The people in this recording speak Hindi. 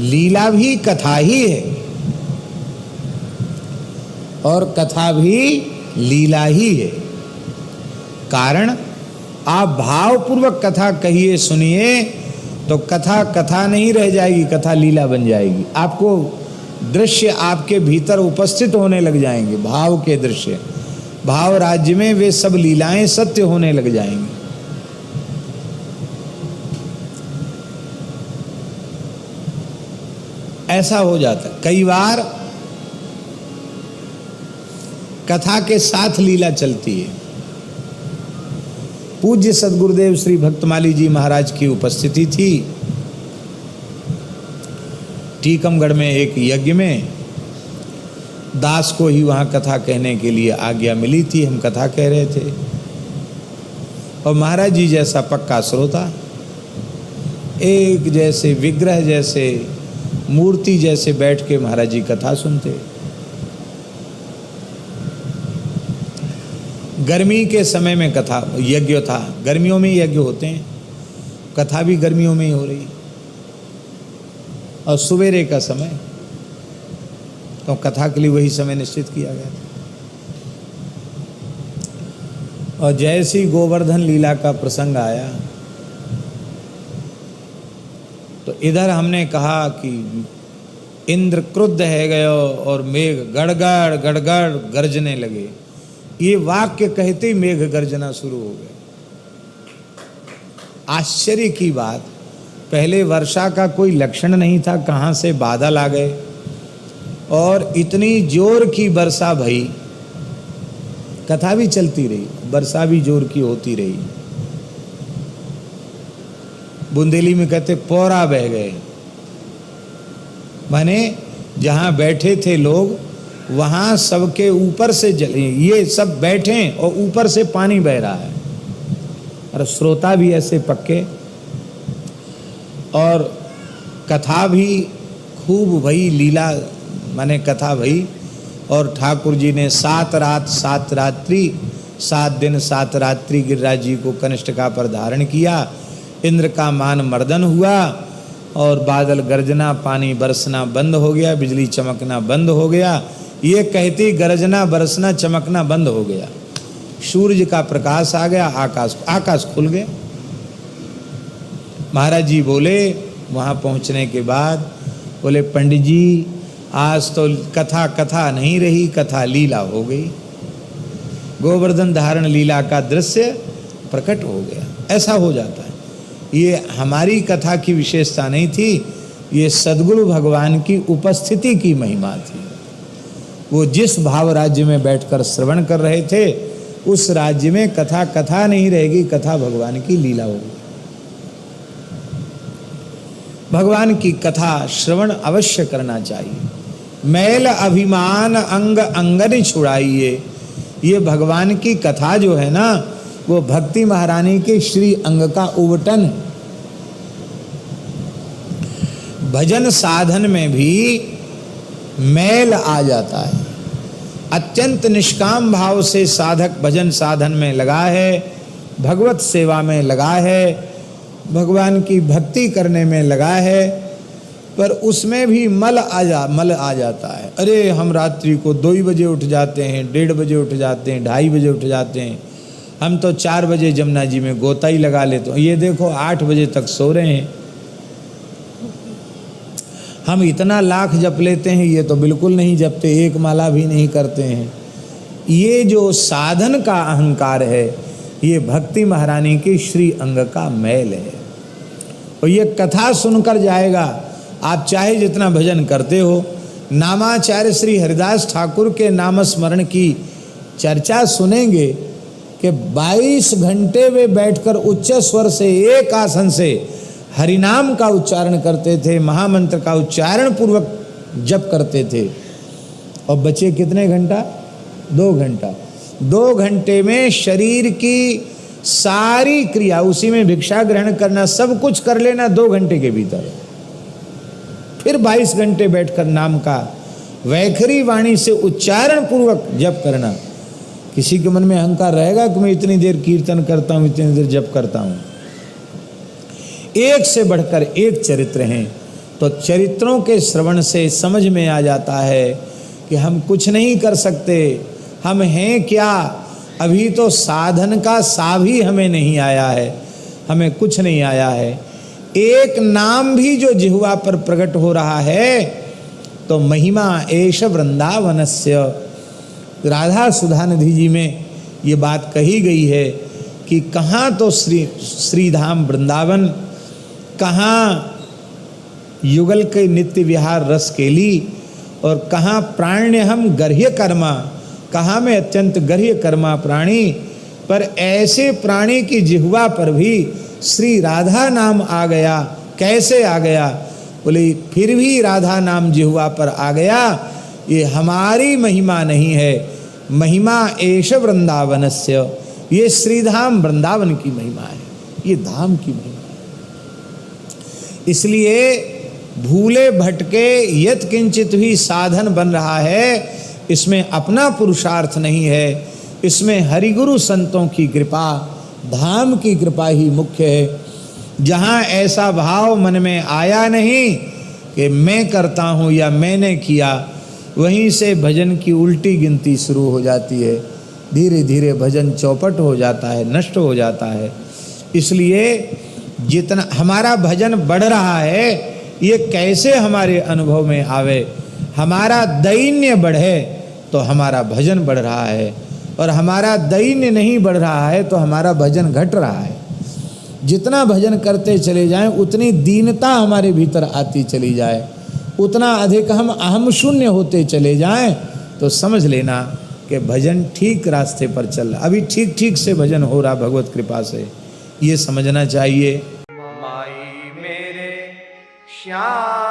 लीला भी कथा ही है और कथा भी लीला ही है। कारण आप भावपूर्वक कथा कहिए सुनिए तो कथा कथा नहीं रह जाएगी, कथा लीला बन जाएगी। आपको दृश्य आपके भीतर उपस्थित होने लग जाएंगे, भाव के दृश्य, भाव राज्य में वे सब लीलाएं सत्य होने लग जाएंगी। ऐसा हो जाता है। कई बार कथा के साथ लीला चलती है। पूज्य सद्गुरुदेव श्री भक्तमाली जी महाराज की उपस्थिति थी टीकमगढ़ में एक यज्ञ में। दास को ही वहाँ कथा कहने के लिए आज्ञा मिली थी। हम कथा कह रहे थे और महाराज जी जैसा पक्का श्रोता, एक जैसे विग्रह जैसे मूर्ति जैसे बैठ के महाराज जी कथा सुनते। गर्मी के समय में कथा यज्ञ था, गर्मियों में यज्ञ होते हैं, कथा भी गर्मियों में ही हो रही और सवेरे का समय, तो कथा के लिए वही समय निश्चित किया गया था। और जैसी गोवर्धन लीला का प्रसंग आया तो इधर हमने कहा कि इंद्र क्रुद्ध है गयो और मेघ गड़गड़ गड़गड़ गरजने लगे। ये वाक्य कहते ही मेघ गर्जना शुरू हो गए। आश्चर्य की बात, पहले वर्षा का कोई लक्षण नहीं था, कहाँ से बादल आ गए और इतनी जोर की वर्षा भई। कथा भी चलती रही, वर्षा भी जोर की होती रही। बुंदेली में कहते पौरा बह गए, माने जहाँ बैठे थे लोग वहाँ सबके ऊपर से जले, ये सब बैठे और ऊपर से पानी बह रहा है। और श्रोता भी ऐसे पक्के और कथा भी खूब भई, लीला माने कथा भई। और ठाकुर जी ने 7 रात 7 रात्रि 7 दिन 7 रात्रि गिरिराज जी को कनिष्ठिका पर धारण किया। इंद्र का मान मर्दन हुआ और बादल गर्जना, पानी बरसना बंद हो गया, बिजली चमकना बंद हो गया। ये कहती गरजना बरसना चमकना बंद हो गया। सूर्य का प्रकाश आ गया, आकाश खुल गया। महाराज जी बोले वहाँ पहुँचने के बाद, बोले पंडित जी आज तो कथा नहीं रही, कथा लीला हो गई। गोवर्धन धारण लीला का दृश्य प्रकट हो गया। ऐसा हो जाता है। ये हमारी कथा की विशेषता नहीं थी, ये सद्गुरु भगवान की उपस्थिति की महिमा थी। वो जिस भाव राज्य में बैठकर श्रवण कर रहे थे उस राज्य में कथा नहीं रहेगी, कथा भगवान की लीला होगी। भगवान की कथा श्रवण अवश्य करना चाहिए। मैल अभिमान अंग अंगन छुड़ाइए। ये भगवान की कथा जो है ना, वो भक्ति महारानी के श्री अंग का उवटन है। भजन साधन में भी मैल आ जाता है। अत्यंत निष्काम भाव से साधक भजन साधन में लगा है, भगवत सेवा में लगा है, भगवान की भक्ति करने में लगा है, पर उसमें भी मल आ जाता है। अरे हम रात्रि को 2 बजे उठ जाते हैं, 1:30 बजे उठ जाते हैं, 2:30 बजे उठ जाते हैं। हम तो 4 बजे जमुना जी में गोता ही लगा लेते हैं। ये देखो 8 बजे तक सो रहे हैं। हम इतना लाख जप लेते हैं, ये तो बिल्कुल नहीं जपते, 1 माला भी नहीं करते हैं। ये जो साधन का अहंकार है, ये भक्ति महारानी के श्री अंग का मैल है। और ये कथा सुनकर जाएगा। आप चाहे जितना भजन करते हो, नामाचार्य श्री हरिदास ठाकुर के नाम स्मरण की चर्चा सुनेंगे कि 22 घंटे वे बैठकर उच्च स्वर से एक आसन से हरिनाम का उच्चारण करते थे, महामंत्र का उच्चारण पूर्वक जप करते थे। और बचे कितने घंटा? 2 घंटा। 2 घंटे में शरीर की सारी क्रिया, उसी में भिक्षा ग्रहण करना, सब कुछ कर लेना 2 घंटे के भीतर। फिर 22 घंटे बैठकर नाम का वैखरी वाणी से उच्चारण पूर्वक जप करना। किसी के मन में अहंकार रहेगा कि मैं इतनी देर कीर्तन करता हूँ, इतनी देर जप करता हूँ। एक से बढ़कर एक चरित्र हैं तो चरित्रों के श्रवण से समझ में आ जाता है कि हम कुछ नहीं कर सकते, हम हैं क्या। अभी तो साधन का सा भी हमें नहीं आया है, हमें कुछ नहीं आया है। एक नाम भी जो जिह्वा पर प्रकट हो रहा है तो महिमा एष वृंदावनस्य। राधा सुधानिधि जी में ये बात कही गई है कि कहाँ तो श्रीधाम वृंदावन, कहाँ युगल के नित्य विहार रस केली, और कहाँ प्राण्य हम गर्ह्य कर्मा, कहाँ में अत्यंत गर्ह्य कर्मा प्राणी। पर ऐसे प्राणी की जिह्वा पर भी श्री राधा नाम आ गया। कैसे आ गया? बोले फिर भी राधा नाम जिह्वा पर आ गया, ये हमारी महिमा नहीं है, महिमा एष वृंदावनस्य, ये श्रीधाम वृंदावन की महिमा है, ये धाम की महिमा है। इसलिए भूले भटके यत किंचित भी साधन बन रहा है, इसमें अपना पुरुषार्थ नहीं है, इसमें हरिगुरु संतों की कृपा, धाम की कृपा ही मुख्य है। जहाँ ऐसा भाव मन में आया नहीं कि मैं करता हूँ या मैंने किया, वहीं से भजन की उल्टी गिनती शुरू हो जाती है। धीरे धीरे भजन चौपट हो जाता है, नष्ट हो जाता है। इसलिए जितना हमारा भजन बढ़ रहा है, ये कैसे हमारे अनुभव में आवे? हमारा दैन्य बढ़े तो हमारा भजन बढ़ रहा है, और हमारा दैन्य नहीं बढ़ रहा है तो हमारा भजन घट रहा है। जितना भजन करते चले जाएं उतनी दीनता हमारे भीतर आती चली जाए, उतना अधिक हम अहम शून्य होते चले जाएं, तो समझ लेना कि भजन ठीक रास्ते पर चल रहा। अभी ठीक ठीक से भजन हो रहा भगवत कृपा से, ये समझना चाहिए। माई मेरे श्याम